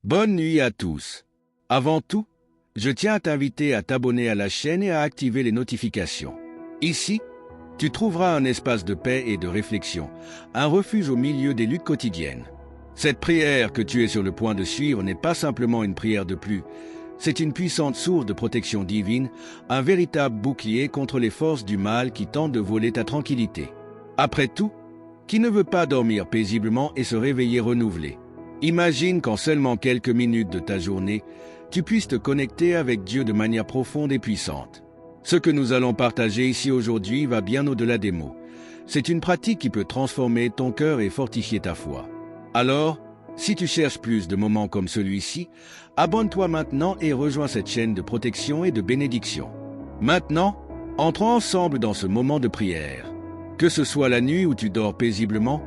Bonne nuit à tous. Avant tout, je tiens à t'inviter à t'abonner à la chaîne et à activer les notifications. Ici, tu trouveras un espace de paix et de réflexion, un refuge au milieu des luttes quotidiennes. Cette prière que tu es sur le point de suivre n'est pas simplement une prière de plus, c'est une puissante source de protection divine, un véritable bouclier contre les forces du mal qui tentent de voler ta tranquillité. Après tout, qui ne veut pas dormir paisiblement et se réveiller renouvelé? Imagine qu'en seulement quelques minutes de ta journée, tu puisses te connecter avec Dieu de manière profonde et puissante. Ce que nous allons partager ici aujourd'hui va bien au-delà des mots. C'est une pratique qui peut transformer ton cœur et fortifier ta foi. Alors, si tu cherches plus de moments comme celui-ci, abonne-toi maintenant et rejoins cette chaîne de protection et de bénédiction. Maintenant, entrons ensemble dans ce moment de prière. Que ce soit la nuit où tu dors paisiblement,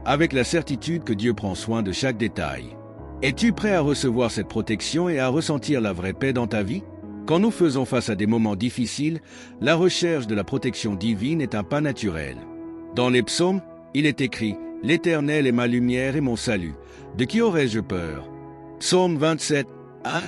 avec la certitude que Dieu prend soin de chaque détail. Es-tu prêt à recevoir cette protection et à ressentir la vraie paix dans ta vie? Quand nous faisons face à des moments difficiles, la recherche de la protection divine est un pas naturel. Dans les psaumes, il est écrit « L'Éternel est ma lumière et mon salut. De qui aurais-je peur ?» Psaume 27, 1.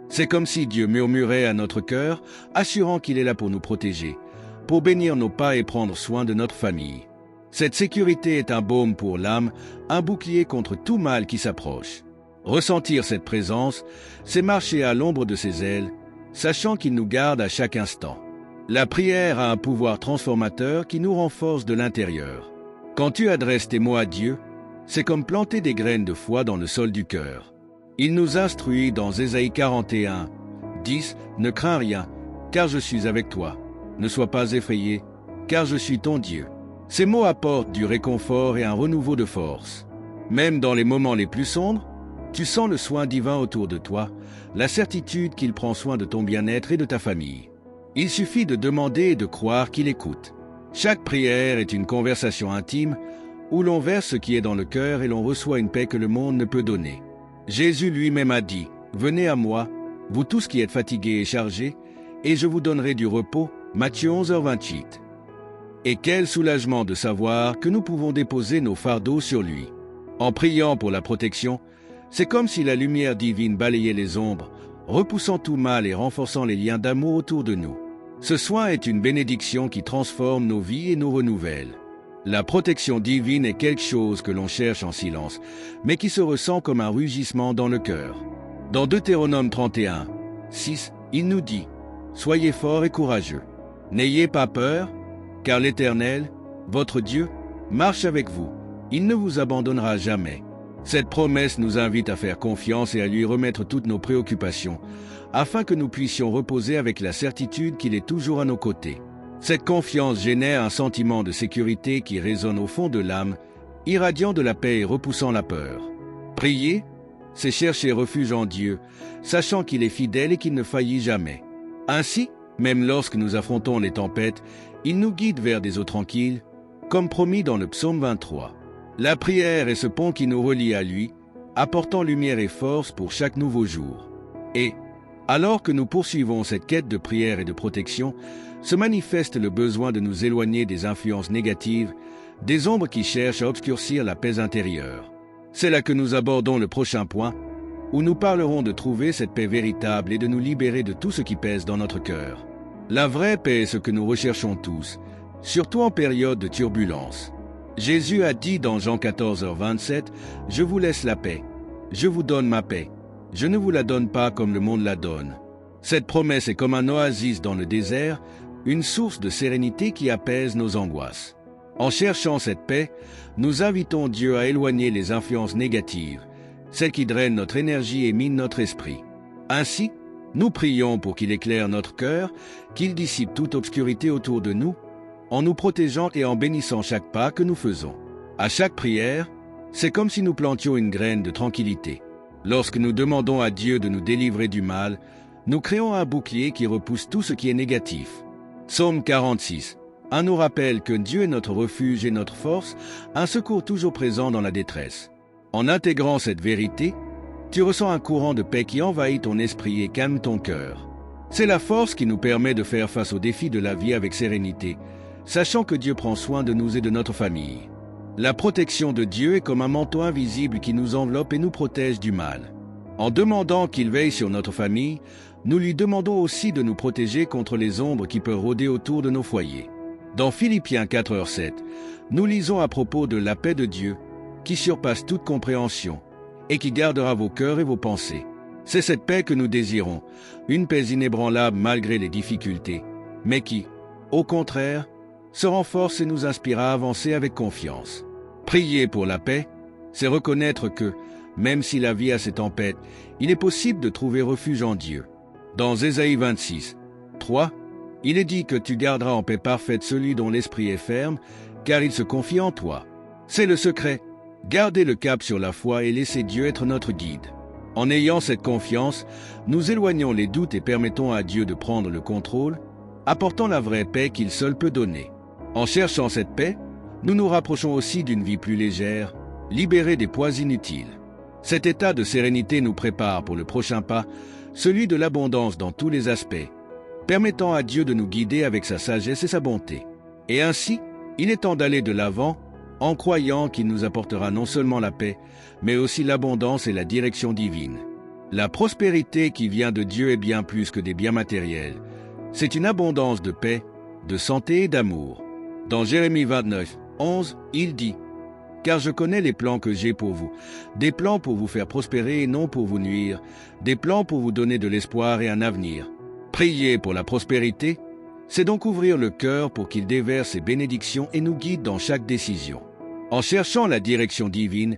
C'est comme si Dieu murmurait à notre cœur, assurant qu'il est là pour nous protéger, pour bénir nos pas et prendre soin de notre famille. Cette sécurité est un baume pour l'âme, un bouclier contre tout mal qui s'approche. Ressentir cette présence, c'est marcher à l'ombre de ses ailes, sachant qu'il nous garde à chaque instant. La prière a un pouvoir transformateur qui nous renforce de l'intérieur. Quand tu adresses tes mots à Dieu, c'est comme planter des graines de foi dans le sol du cœur. Il nous instruit dans Ésaïe 41, 10, « Ne crains rien, car je suis avec toi. Ne sois pas effrayé, car je suis ton Dieu. » Ces mots apportent du réconfort et un renouveau de force. Même dans les moments les plus sombres, tu sens le soin divin autour de toi, la certitude qu'il prend soin de ton bien-être et de ta famille. Il suffit de demander et de croire qu'il écoute. Chaque prière est une conversation intime où l'on verse ce qui est dans le cœur et l'on reçoit une paix que le monde ne peut donner. Jésus lui-même a dit « Venez à moi, vous tous qui êtes fatigués et chargés, et je vous donnerai du repos. » Matthieu 11h28. Et quel soulagement de savoir que nous pouvons déposer nos fardeaux sur lui. En priant pour la protection, c'est comme si la lumière divine balayait les ombres, repoussant tout mal et renforçant les liens d'amour autour de nous. Ce soin est une bénédiction qui transforme nos vies et nous renouvelle. La protection divine est quelque chose que l'on cherche en silence, mais qui se ressent comme un rugissement dans le cœur. Dans Deutéronome 31, 6, il nous dit « Soyez forts et courageux. N'ayez pas peur, car l'Éternel, votre Dieu, marche avec vous. Il ne vous abandonnera jamais. » Cette promesse nous invite à faire confiance et à lui remettre toutes nos préoccupations, afin que nous puissions reposer avec la certitude qu'il est toujours à nos côtés. Cette confiance génère un sentiment de sécurité qui résonne au fond de l'âme, irradiant de la paix et repoussant la peur. Prier, c'est chercher refuge en Dieu, sachant qu'il est fidèle et qu'il ne faillit jamais. Ainsi, même lorsque nous affrontons les tempêtes, il nous guide vers des eaux tranquilles, comme promis dans le psaume 23. La prière est ce pont qui nous relie à lui, apportant lumière et force pour chaque nouveau jour. Et, alors que nous poursuivons cette quête de prière et de protection, se manifeste le besoin de nous éloigner des influences négatives, des ombres qui cherchent à obscurcir la paix intérieure. C'est là que nous abordons le prochain point, où nous parlerons de trouver cette paix véritable et de nous libérer de tout ce qui pèse dans notre cœur. La vraie paix est ce que nous recherchons tous, surtout en période de turbulence. Jésus a dit dans Jean 14h27, « Je vous laisse la paix, je vous donne ma paix, je ne vous la donne pas comme le monde la donne. » Cette promesse est comme un oasis dans le désert, une source de sérénité qui apaise nos angoisses. En cherchant cette paix, nous invitons Dieu à éloigner les influences négatives, celles qui drainent notre énergie et minent notre esprit. Ainsi, nous prions pour qu'il éclaire notre cœur, qu'il dissipe toute obscurité autour de nous, en nous protégeant et en bénissant chaque pas que nous faisons. À chaque prière, c'est comme si nous plantions une graine de tranquillité. Lorsque nous demandons à Dieu de nous délivrer du mal, nous créons un bouclier qui repousse tout ce qui est négatif. Psaume 46. Un nous rappelle que Dieu est notre refuge et notre force, un secours toujours présent dans la détresse. En intégrant cette vérité, tu ressens un courant de paix qui envahit ton esprit et calme ton cœur. C'est la force qui nous permet de faire face aux défis de la vie avec sérénité, sachant que Dieu prend soin de nous et de notre famille. La protection de Dieu est comme un manteau invisible qui nous enveloppe et nous protège du mal. En demandant qu'il veille sur notre famille, nous lui demandons aussi de nous protéger contre les ombres qui peuvent rôder autour de nos foyers. Dans Philippiens 4:7, nous lisons à propos de la paix de Dieu qui surpasse toute compréhension et qui gardera vos cœurs et vos pensées. C'est cette paix que nous désirons, une paix inébranlable malgré les difficultés, mais qui, au contraire, se renforce et nous inspire à avancer avec confiance. Prier pour la paix, c'est reconnaître que, même si la vie a ses tempêtes, il est possible de trouver refuge en Dieu. Dans Ésaïe 26:3, il est dit que tu garderas en paix parfaite celui dont l'esprit est ferme, car il se confie en toi. C'est le secret. Gardez le cap sur la foi et laissez Dieu être notre guide. En ayant cette confiance, nous éloignons les doutes et permettons à Dieu de prendre le contrôle, apportant la vraie paix qu'il seul peut donner. En cherchant cette paix, nous nous rapprochons aussi d'une vie plus légère, libérée des poids inutiles. Cet état de sérénité nous prépare pour le prochain pas, celui de l'abondance dans tous les aspects, permettant à Dieu de nous guider avec sa sagesse et sa bonté. Et ainsi, il est temps d'aller de l'avant, en croyant qu'il nous apportera non seulement la paix, mais aussi l'abondance et la direction divine. La prospérité qui vient de Dieu est bien plus que des biens matériels. C'est une abondance de paix, de santé et d'amour. Dans Jérémie 29:11, il dit « Car je connais les plans que j'ai pour vous, des plans pour vous faire prospérer et non pour vous nuire, des plans pour vous donner de l'espoir et un avenir. » Prier pour la prospérité, c'est donc ouvrir le cœur pour qu'il déverse ses bénédictions et nous guide dans chaque décision. En cherchant la direction divine,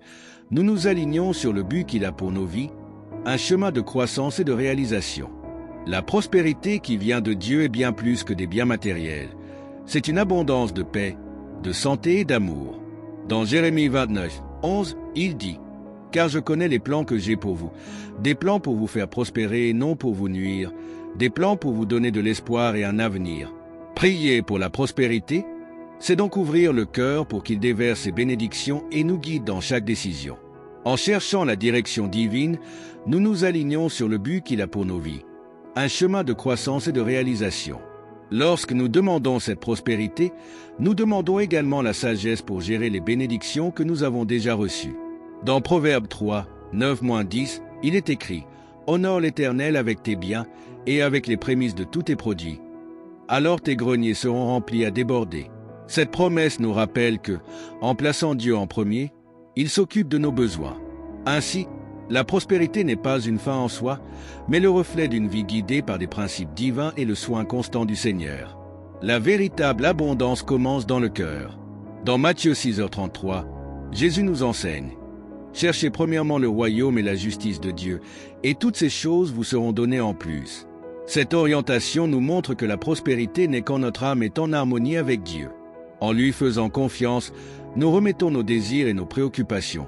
nous nous alignons sur le but qu'il a pour nos vies, un chemin de croissance et de réalisation. La prospérité qui vient de Dieu est bien plus que des biens matériels. C'est une abondance de paix, de santé et d'amour. Dans Jérémie 29:11, il dit « Car je connais les plans que j'ai pour vous, des plans pour vous faire prospérer et non pour vous nuire, des plans pour vous donner de l'espoir et un avenir. » Prier pour la prospérité, c'est donc ouvrir le cœur pour qu'il déverse ses bénédictions et nous guide dans chaque décision. En cherchant la direction divine, nous nous alignons sur le but qu'il a pour nos vies, un chemin de croissance et de réalisation. Lorsque nous demandons cette prospérité, nous demandons également la sagesse pour gérer les bénédictions que nous avons déjà reçues. Dans Proverbe 3:9-10, il est écrit « Honore l'Éternel avec tes biens et avec les prémices de tous tes produits. Alors tes greniers seront remplis à déborder. » Cette promesse nous rappelle que, en plaçant Dieu en premier, il s'occupe de nos besoins. Ainsi, la prospérité n'est pas une fin en soi, mais le reflet d'une vie guidée par des principes divins et le soin constant du Seigneur. La véritable abondance commence dans le cœur. Dans Matthieu 6:33, Jésus nous enseigne « Cherchez premièrement le royaume et la justice de Dieu, et toutes ces choses vous seront données en plus. » Cette orientation nous montre que la prospérité n'est quand notre âme est en harmonie avec Dieu. En lui faisant confiance, nous remettons nos désirs et nos préoccupations,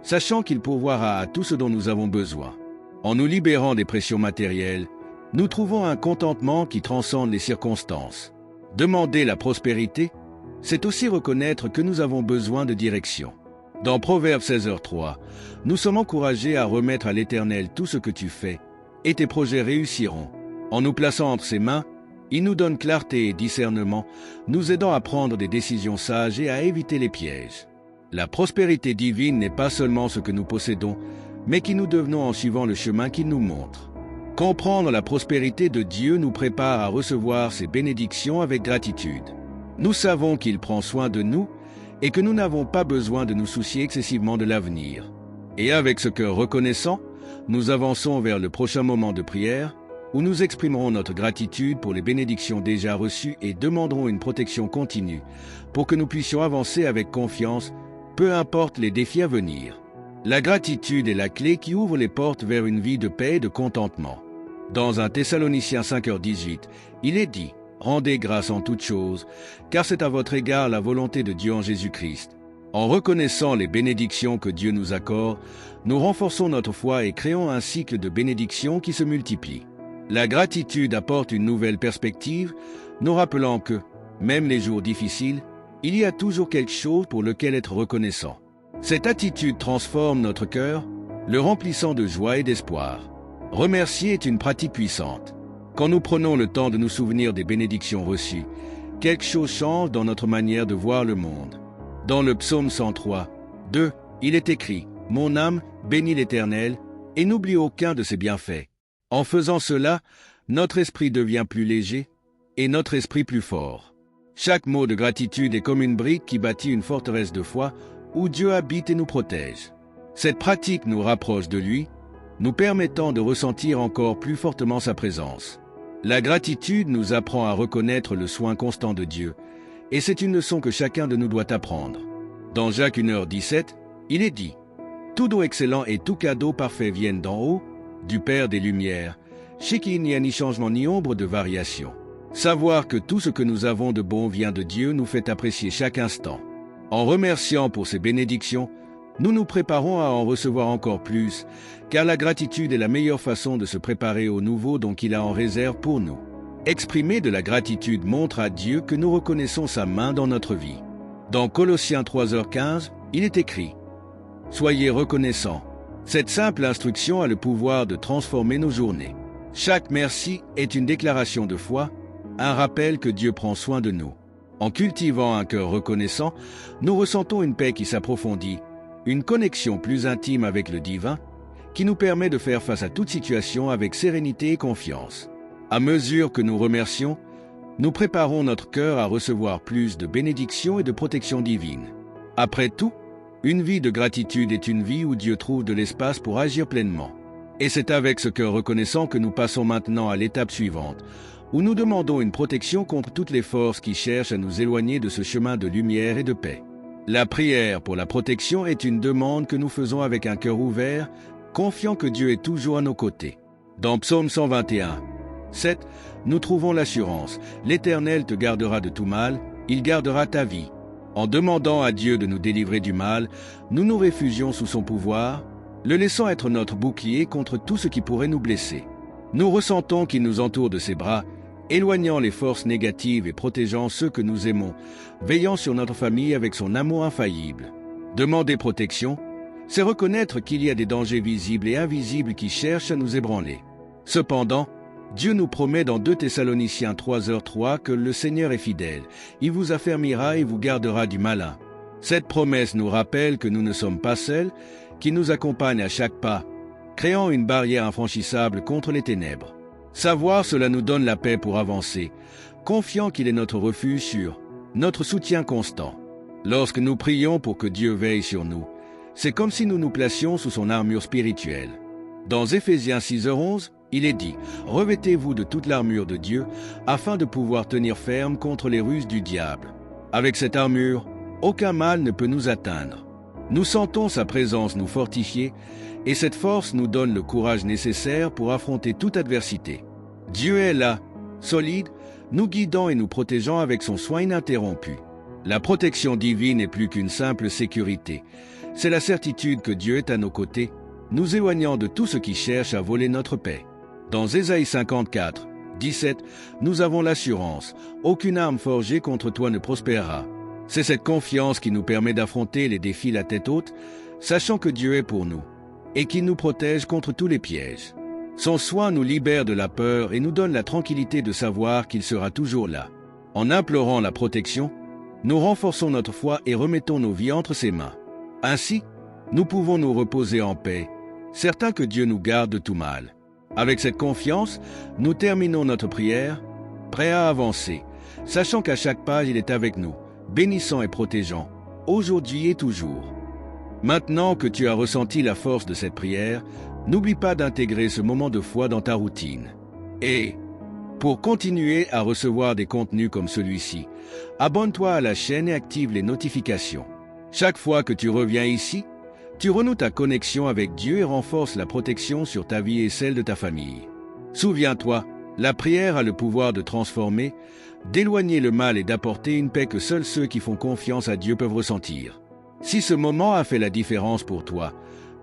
sachant qu'il pourvoira à tout ce dont nous avons besoin. En nous libérant des pressions matérielles, nous trouvons un contentement qui transcende les circonstances. Demander la prospérité, c'est aussi reconnaître que nous avons besoin de direction. Dans Proverbe 16:3, nous sommes encouragés à remettre à l'Éternel tout ce que tu fais, et tes projets réussiront. En nous plaçant entre ses mains, il nous donne clarté et discernement, nous aidant à prendre des décisions sages et à éviter les pièges. La prospérité divine n'est pas seulement ce que nous possédons, mais qui nous devenons en suivant le chemin qu'il nous montre. Comprendre la prospérité de Dieu nous prépare à recevoir ses bénédictions avec gratitude. Nous savons qu'il prend soin de nous et que nous n'avons pas besoin de nous soucier excessivement de l'avenir. Et avec ce cœur reconnaissant, nous avançons vers le prochain moment de prière, où nous exprimerons notre gratitude pour les bénédictions déjà reçues et demanderons une protection continue pour que nous puissions avancer avec confiance, peu importe les défis à venir. La gratitude est la clé qui ouvre les portes vers une vie de paix et de contentement. Dans 1 Thessaloniciens 5:18, il est dit « Rendez grâce en toutes choses, car c'est à votre égard la volonté de Dieu en Jésus-Christ. » En reconnaissant les bénédictions que Dieu nous accorde, nous renforçons notre foi et créons un cycle de bénédictions qui se multiplie. La gratitude apporte une nouvelle perspective, nous rappelant que, même les jours difficiles, il y a toujours quelque chose pour lequel être reconnaissant. Cette attitude transforme notre cœur, le remplissant de joie et d'espoir. Remercier est une pratique puissante. Quand nous prenons le temps de nous souvenir des bénédictions reçues, quelque chose change dans notre manière de voir le monde. Dans le psaume 103:2, il est écrit « Mon âme bénit l'Éternel, et n'oublie aucun de ses bienfaits. En faisant cela, notre esprit devient plus léger et notre esprit plus fort. Chaque mot de gratitude est comme une brique qui bâtit une forteresse de foi où Dieu habite et nous protège. Cette pratique nous rapproche de lui, nous permettant de ressentir encore plus fortement sa présence. La gratitude nous apprend à reconnaître le soin constant de Dieu, et c'est une leçon que chacun de nous doit apprendre. Dans Jacques 1h17, il est dit « Tout don excellent et tout cadeau parfait viennent d'en haut, du Père des Lumières, chez qui il n'y a ni changement ni ombre de variation. » Savoir que tout ce que nous avons de bon vient de Dieu nous fait apprécier chaque instant. En remerciant pour ses bénédictions, nous nous préparons à en recevoir encore plus, car la gratitude est la meilleure façon de se préparer au nouveau dont il a en réserve pour nous. Exprimer de la gratitude montre à Dieu que nous reconnaissons sa main dans notre vie. Dans Colossiens 3h15, il est écrit « Soyez reconnaissants ». Cette simple instruction a le pouvoir de transformer nos journées. Chaque merci est une déclaration de foi, un rappel que Dieu prend soin de nous. En cultivant un cœur reconnaissant, nous ressentons une paix qui s'approfondit, une connexion plus intime avec le divin, qui nous permet de faire face à toute situation avec sérénité et confiance. À mesure que nous remercions, nous préparons notre cœur à recevoir plus de bénédictions et de protection divine. Après tout, une vie de gratitude est une vie où Dieu trouve de l'espace pour agir pleinement. Et c'est avec ce cœur reconnaissant que nous passons maintenant à l'étape suivante, où nous demandons une protection contre toutes les forces qui cherchent à nous éloigner de ce chemin de lumière et de paix. La prière pour la protection est une demande que nous faisons avec un cœur ouvert, confiant que Dieu est toujours à nos côtés. Dans Psaume 121, 7, nous trouvons l'assurance « L'Éternel te gardera de tout mal, il gardera ta vie ». En demandant à Dieu de nous délivrer du mal, nous nous réfugions sous son pouvoir, le laissant être notre bouclier contre tout ce qui pourrait nous blesser. Nous ressentons qu'il nous entoure de ses bras, éloignant les forces négatives et protégeant ceux que nous aimons, veillant sur notre famille avec son amour infaillible. Demander protection, c'est reconnaître qu'il y a des dangers visibles et invisibles qui cherchent à nous ébranler. Cependant, Dieu nous promet dans 2 Thessaloniciens 3h3 que le Seigneur est fidèle, il vous affermira et vous gardera du malin. Cette promesse nous rappelle que nous ne sommes pas seuls, qu'il nous accompagne à chaque pas, créant une barrière infranchissable contre les ténèbres. Savoir cela nous donne la paix pour avancer, confiant qu'il est notre refuge sûr, notre soutien constant. Lorsque nous prions pour que Dieu veille sur nous, c'est comme si nous nous placions sous son armure spirituelle. Dans Éphésiens 6h11, il est dit « Revêtez-vous de toute l'armure de Dieu, afin de pouvoir tenir ferme contre les ruses du diable. » Avec cette armure, aucun mal ne peut nous atteindre. Nous sentons sa présence nous fortifier, et cette force nous donne le courage nécessaire pour affronter toute adversité. Dieu est là, solide, nous guidant et nous protégeant avec son soin ininterrompu. La protection divine n'est plus qu'une simple sécurité. C'est la certitude que Dieu est à nos côtés, nous éloignant de tout ce qui cherche à voler notre paix. Dans Ésaïe 54, 17, nous avons l'assurance « Aucune arme forgée contre toi ne prospérera ». C'est cette confiance qui nous permet d'affronter les défis la tête haute, sachant que Dieu est pour nous, et qu'il nous protège contre tous les pièges. Son soin nous libère de la peur et nous donne la tranquillité de savoir qu'il sera toujours là. En implorant la protection, nous renforçons notre foi et remettons nos vies entre ses mains. Ainsi, nous pouvons nous reposer en paix, certains que Dieu nous garde de tout mal. Avec cette confiance, nous terminons notre prière, prêts à avancer, sachant qu'à chaque pas, il est avec nous, bénissant et protégeant, aujourd'hui et toujours. Maintenant que tu as ressenti la force de cette prière, n'oublie pas d'intégrer ce moment de foi dans ta routine. Et, pour continuer à recevoir des contenus comme celui-ci, abonne-toi à la chaîne et active les notifications. Chaque fois que tu reviens ici, tu renoues ta connexion avec Dieu et renforces la protection sur ta vie et celle de ta famille. Souviens-toi, la prière a le pouvoir de transformer, d'éloigner le mal et d'apporter une paix que seuls ceux qui font confiance à Dieu peuvent ressentir. Si ce moment a fait la différence pour toi,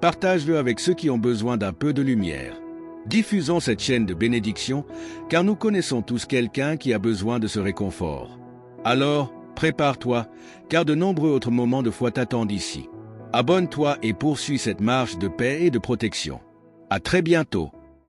partage-le avec ceux qui ont besoin d'un peu de lumière. Diffusons cette chaîne de bénédiction, car nous connaissons tous quelqu'un qui a besoin de ce réconfort. Alors, prépare-toi, car de nombreux autres moments de foi t'attendent ici. Abonne-toi et poursuis cette marche de paix et de protection. À très bientôt.